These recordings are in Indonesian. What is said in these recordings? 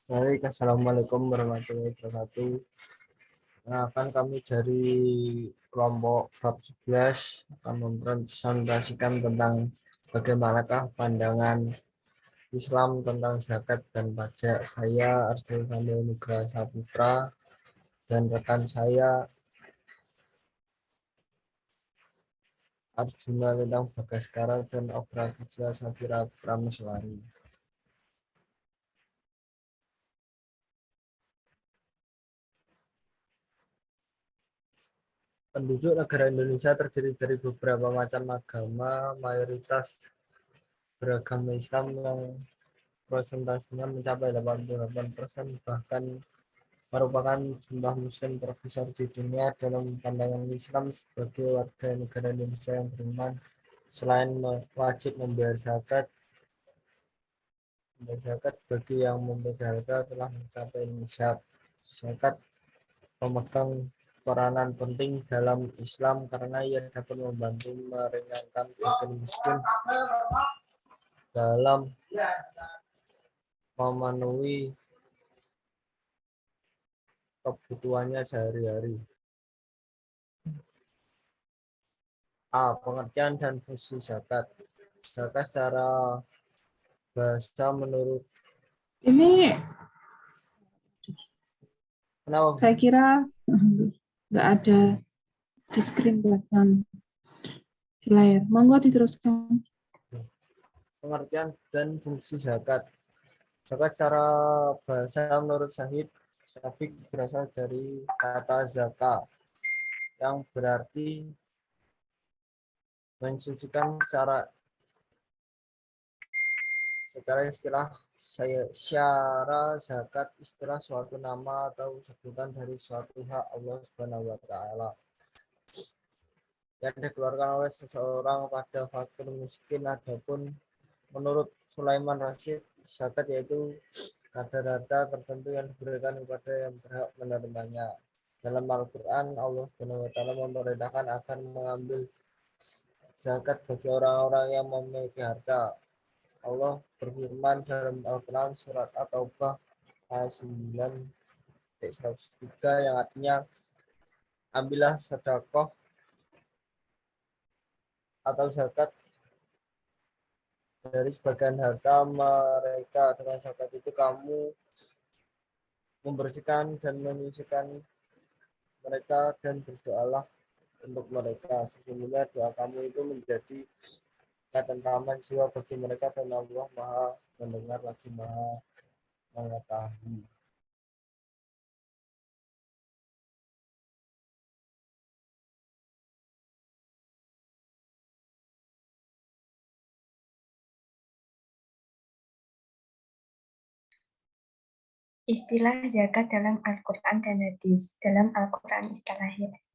Baik, Assalamualaikum warahmatullahi wabarakatuh. Nah, kan kami dari kelompok bab 11 akan mempresentasikan tentang bagaimanakah pandangan Islam tentang zakat dan pajak. Saya Arjun Fandi Nugraha Saputra dan rekan saya Arjuna Lintang Bagaskara dan Opravisia Safira Prameswari. Penduduk negara Indonesia terdiri dari beberapa macam agama, mayoritas beragama Islam yang presentasinya mencapai 88%, bahkan merupakan jumlah muslim terbesar di dunia. Dalam pandangan Islam, sebagai warga negara Indonesia yang beriman, selain wajib membayar zakat bagi yang memiliki harta telah mencapai nisab. Zakat memegang peranan penting dalam Islam karena ia dapat membantu meringankan fakir miskin dalam memenuhi kebutuhannya sehari-hari. A. Pengertian dan fungsi zakat. Zakat secara bahasa menurut Ini kenapa? saya kira nggak ada di screen belakang di layar. Monggo diteruskan. Pengertian dan fungsi zakat. Zakat secara bahasa menurut Sabik berasal dari kata zakat yang berarti mensucikan secara istilah. Secara zakat istilah suatu nama atau sebutan dari suatu hak Allah Subhanahu wa taala yang dikeluarkan oleh seseorang pada fakir miskin. Adapun menurut Sulaiman Rasyid, zakat yaitu kadar harta tertentu yang diberikan kepada yang berhak menerimanya. Dalam Al-Quran, Allah Subhanahu wa taala memerintahkan agar mengambil zakat bagi orang-orang yang memiliki harta. Allah berfirman dalam Al-Quran surat At-Taubah ayat 9:103 yang artinya, ambillah sedekah atau zakat dari sebagian harta mereka. Dengan zakat itu kamu membersihkan dan menyucikan mereka, dan berdoalah untuk mereka. Sesungguhnya doa kamu itu menjadi ketentraman jiwa bagi mereka, dan Allah Maha mendengar lagi Maha mengetahui. Istilah zakat dalam Al-Quran dan Hadis. Dalam Al-Quran,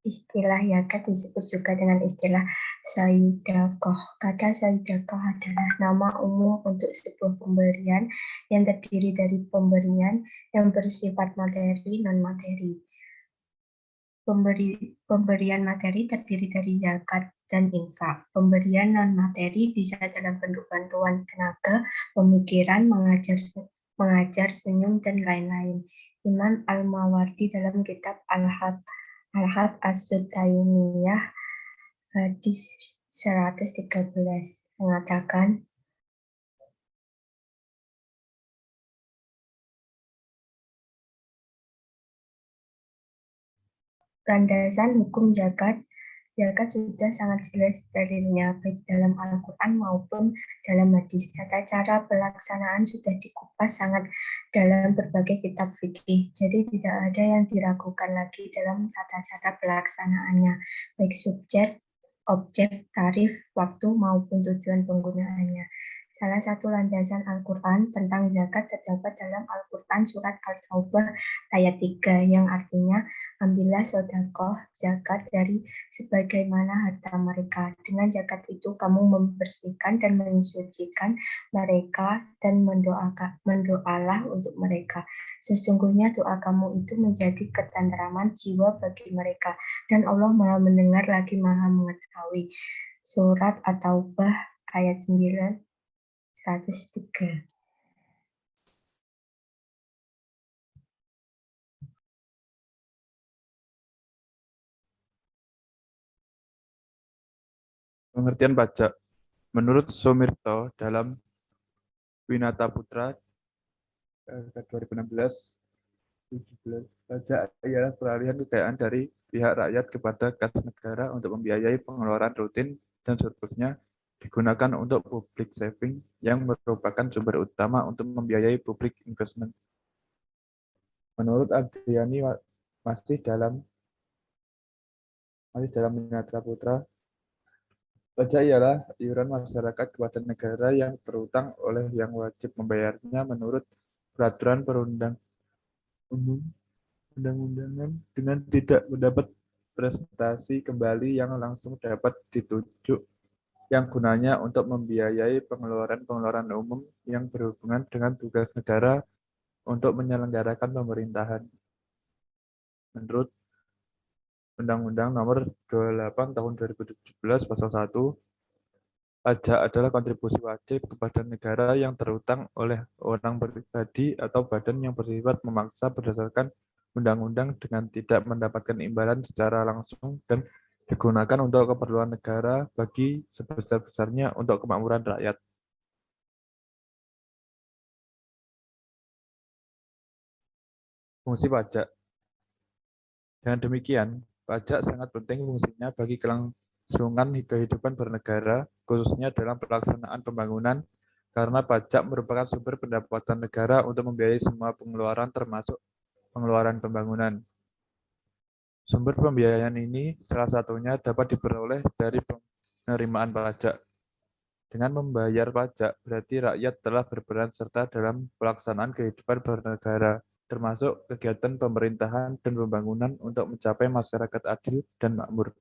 istilah zakat disebut juga dengan istilah saidakoh. Kata saidakoh adalah nama umum untuk sebuah pemberian yang terdiri dari pemberian yang bersifat materi non-materi. Pemberian materi terdiri dari zakat dan infak. Pemberian non-materi bisa dalam bentuk bantuan tenaga, pemikiran, mengajar, senyum, dan lain-lain. Imam Al-Mawardi dalam kitab Al-Hab As-Sutaimiyah hadis 113 mengatakan, landasan hukum zakat sudah sangat jelas dalilnya, baik dalam Al-Quran maupun dalam hadis. Tata cara pelaksanaan sudah dikupas sangat dalam berbagai kitab fikih. Jadi tidak ada yang diragukan lagi dalam tata cara pelaksanaannya, baik subjek, objek, tarif, waktu, maupun tujuan penggunaannya. Salah satu landasan Al-Quran tentang zakat terdapat dalam Al-Quran surat Al-Taubah ayat 3 yang artinya, ambillah sedekah zakat dari sebagaimana harta mereka. Dengan zakat itu kamu membersihkan dan mensucikan mereka dan mendoalah untuk mereka. Sesungguhnya doa kamu itu menjadi ketentraman jiwa bagi mereka, dan Allah Maha mendengar lagi Maha mengetahui. Surat At-Taubah ayat 9 103. Pengertian pajak. Menurut Sumirto dalam Winata Putra 2016-17, pajak ialah pengalihan kekayaan dari pihak rakyat kepada kas negara untuk membiayai pengeluaran rutin dan surplusnya digunakan untuk public saving yang merupakan sumber utama untuk membiayai public investment. Menurut Adriani masih dalam Winata Putra, pajak ialah iuran masyarakat kepada negara yang berutang oleh yang wajib membayarnya menurut peraturan perundang-undangan dengan tidak mendapat prestasi kembali yang langsung dapat ditujuk yang gunanya untuk membiayai pengeluaran-pengeluaran umum yang berhubungan dengan tugas negara untuk menyelenggarakan pemerintahan. Menurut Undang-Undang Nomor 28 Tahun 2017 Pasal 1, pajak adalah kontribusi wajib kepada negara yang terutang oleh orang pribadi atau badan yang bersifat memaksa berdasarkan undang-undang dengan tidak mendapatkan imbalan secara langsung dan digunakan untuk keperluan negara bagi sebesar-besarnya untuk kemakmuran rakyat. Fungsi pajak. Dengan demikian, pajak sangat penting fungsinya bagi kelangsungan kehidupan bernegara, khususnya dalam pelaksanaan pembangunan, karena pajak merupakan sumber pendapatan negara untuk membiayai semua pengeluaran termasuk pengeluaran pembangunan. Sumber pembiayaan ini salah satunya dapat diperoleh dari penerimaan pajak. Dengan membayar pajak, berarti rakyat telah berperan serta dalam pelaksanaan kehidupan bernegara, termasuk kegiatan pemerintahan dan pembangunan untuk mencapai masyarakat adil dan makmur.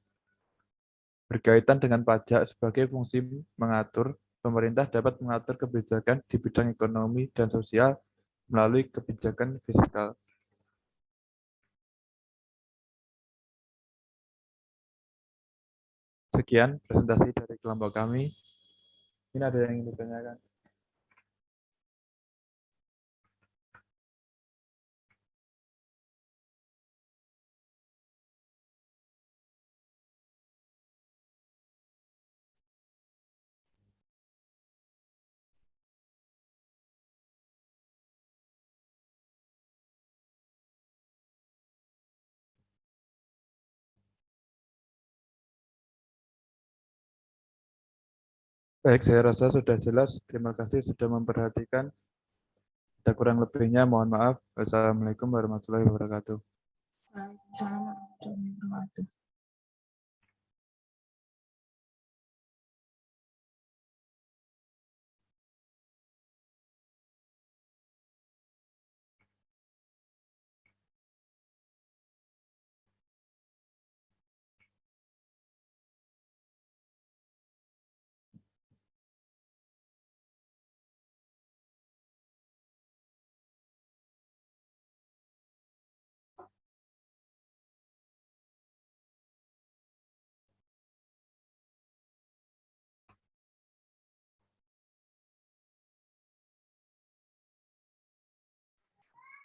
Berkaitan dengan pajak sebagai fungsi mengatur, pemerintah dapat mengatur kebijakan di bidang ekonomi dan sosial melalui kebijakan fiskal. Sekian presentasi dari kelompok kami. Ini ada yang ingin ditanyakan? Baik, saya rasa sudah jelas. Terima kasih sudah memperhatikan. Ada kurang lebihnya, mohon maaf. Wassalamualaikum warahmatullahi wabarakatuh. Waalaikumsalam warahmatullahi wabarakatuh.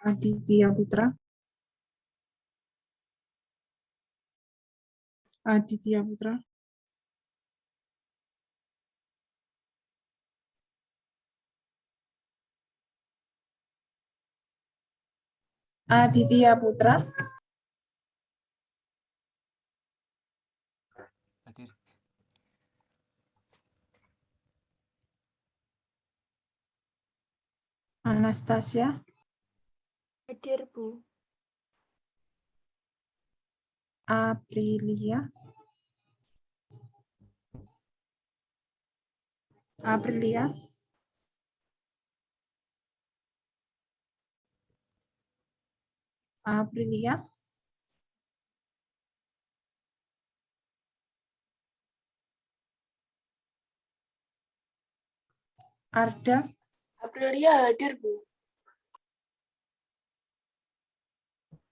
Aditya Putra. Aditya Putra. Aditya Putra. Hadir. Anastasia. Hadir, Bu. Aprilia. Aprilia. Aprilia. Arda. Aprilia hadir, Bu.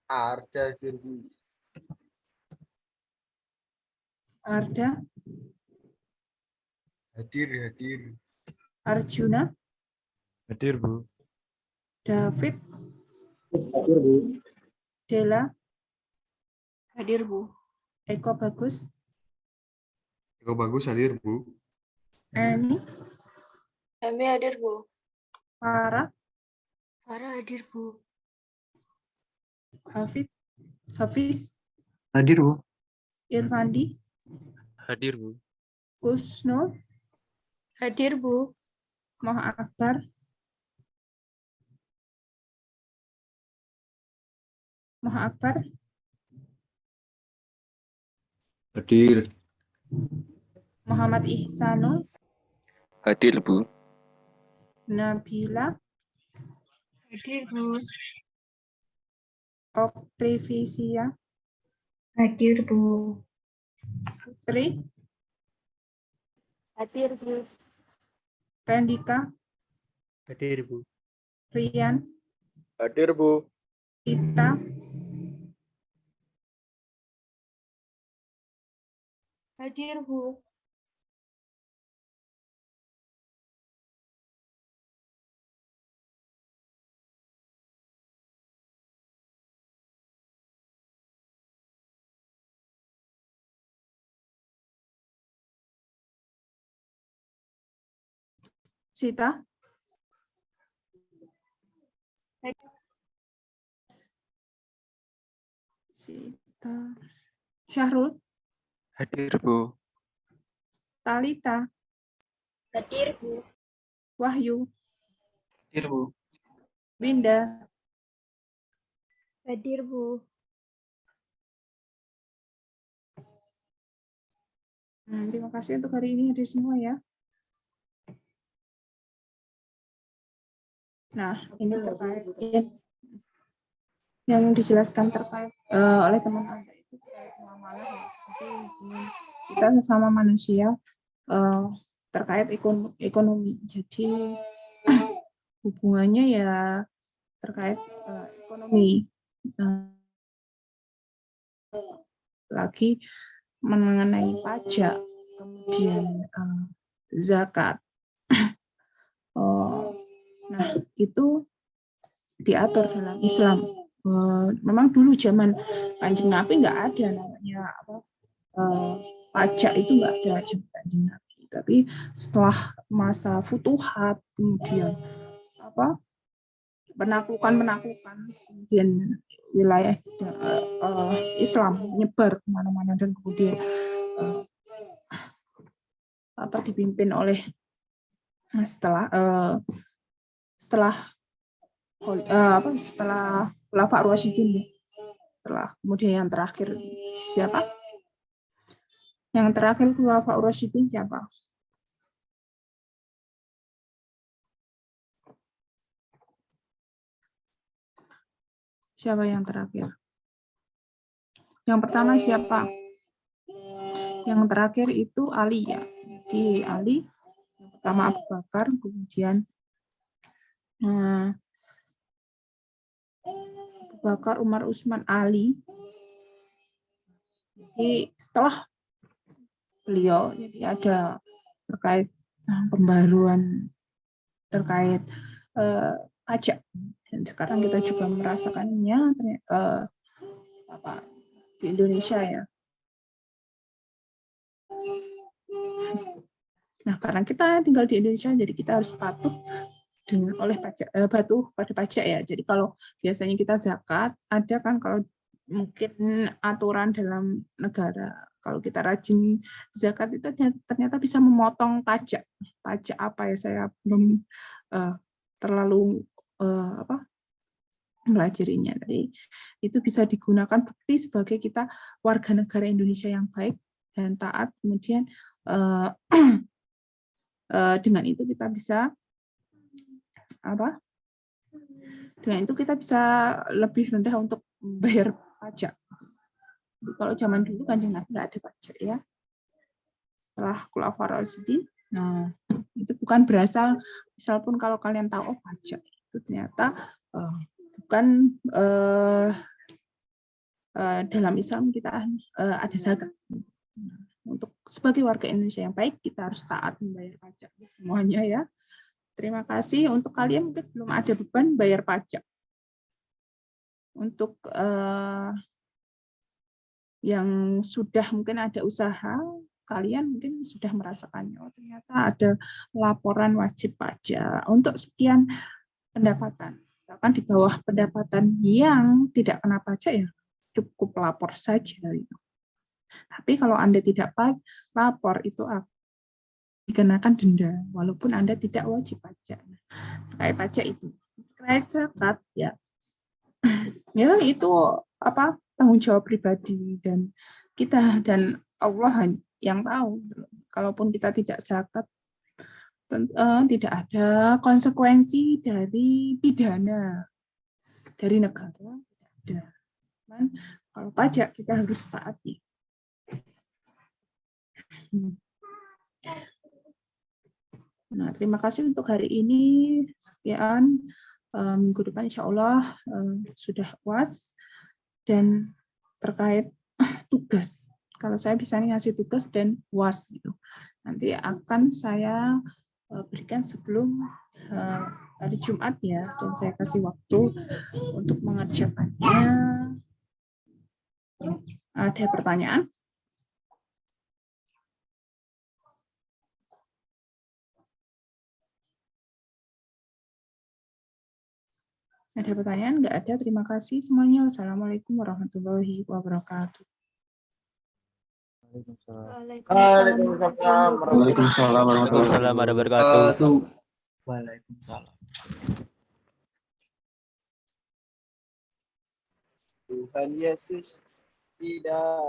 Arda Jirbu. Arda. Hadir. Arjuna. Hadir, Bu. David. Hadir, Bu. Dela. Hadir, Bu. Eko Bagus. Bagus hadir, Bu. Eni, Emi hadir, Bu. Farah, Farah hadir, Bu. Hafiz, Hadir, Bu. Irfandi, Hadir, Bu. Kusnul, Hadir, Bu. Moha Akbar, Hadir. Muhammad Ihsanul, Hadir, Bu. Nabila, Hadir, Bu. Oktrivisia, Hadir, Bu. Putri, Hadir, Bu. Rendika, Hadir, Bu. Rian, Hadir, Bu. Ita, Hadir, Bu. Sita, Syahrul, Hadir, Bu. Talita, Hadir, Bu. Wahyu, Hadir, Bu. Winda, Hadir, Bu. Terima kasih untuk hari ini hadir semua ya. Nah, ini terkait yang dijelaskan terkait oleh teman Anda itu terkait muamalah ya. Jadi kita sesama manusia terkait ekonomi. Jadi hubungannya ya terkait ekonomi. Lagi mengenai pajak, kemudian zakat. Nah, itu diatur dalam Islam. Memang dulu zaman Kanjeng Nabi nggak ada namanya pajak, itu nggak ada zaman Kanjeng Nabi. Tapi setelah masa futuhat, kemudian penaklukan, kemudian wilayah Islam menyebar kemana-mana dan kemudian dipimpin oleh setelah Khulafa Rasyidin, setelah kemudian yang terakhir siapa? Yang terakhir Khulafa Rasyidin siapa? Siapa yang terakhir? Yang pertama siapa? Yang terakhir itu Ali ya. Jadi Ali, yang pertama Abu Bakar, kemudian Abu Bakar, Umar, Utsman, Ali. Jadi setelah beliau, jadi ada terkait pembaruan terkait pajak, dan sekarang kita juga merasakannya di Indonesia ya. Nah, karena kita tinggal di Indonesia, jadi kita harus patuh pada pajak ya. Jadi kalau biasanya kita zakat, ada kan kalau mungkin aturan dalam negara, kalau kita rajin zakat itu ternyata bisa memotong pajak. Pajak apa ya, saya belum terlalu melajarinya. Jadi itu bisa digunakan bukti sebagai kita warga negara Indonesia yang baik dan taat. Kemudian dengan itu kita bisa dengan itu kita bisa lebih rendah untuk bayar pajak. Jadi kalau zaman dulu kan nggak ada pajak ya. Setelah Khulafaur Rasyidin, nah itu bukan berasal, misal pun kalau kalian tahu pajak itu ternyata bukan dalam Islam kita ada zakat. Untuk sebagai warga Indonesia yang baik, kita harus taat membayar pajak semuanya ya. Terima kasih. Untuk kalian mungkin belum ada beban bayar pajak. Untuk yang sudah mungkin ada usaha, kalian mungkin sudah merasakannya. Oh, ternyata ada laporan wajib pajak untuk sekian pendapatan. Misalkan di bawah pendapatan yang tidak kena pajak ya cukup lapor saja. Gitu. Tapi kalau Anda tidak lapor itu dikenakan denda walaupun Anda tidak wajib pajak. Terkait pajak itu, terkait zakat ya. Ya itu tanggung jawab pribadi dan kita dan Allah yang tahu. Kalaupun kita tidak zakat, tidak ada konsekuensi dari pidana dari negara, tidak ada. Cuman, kalau pajak kita harus taati. Nah, terima kasih untuk hari ini. Sekian. Minggu depan insya Allah sudah UAS. Dan terkait tugas, kalau saya bisa ngasih tugas dan UAS gitu, nanti akan saya berikan sebelum hari Jumat ya, dan saya kasih waktu untuk mengerjakannya. Ada pertanyaan? Ada pertanyaan? Nggak ada. Terima kasih semuanya. Wassalamualaikum warahmatullahi wabarakatuh. Waalaikumsalam warahmatullahi wabarakatuh. Waalaikumsalam. Tuhan Yesus tidak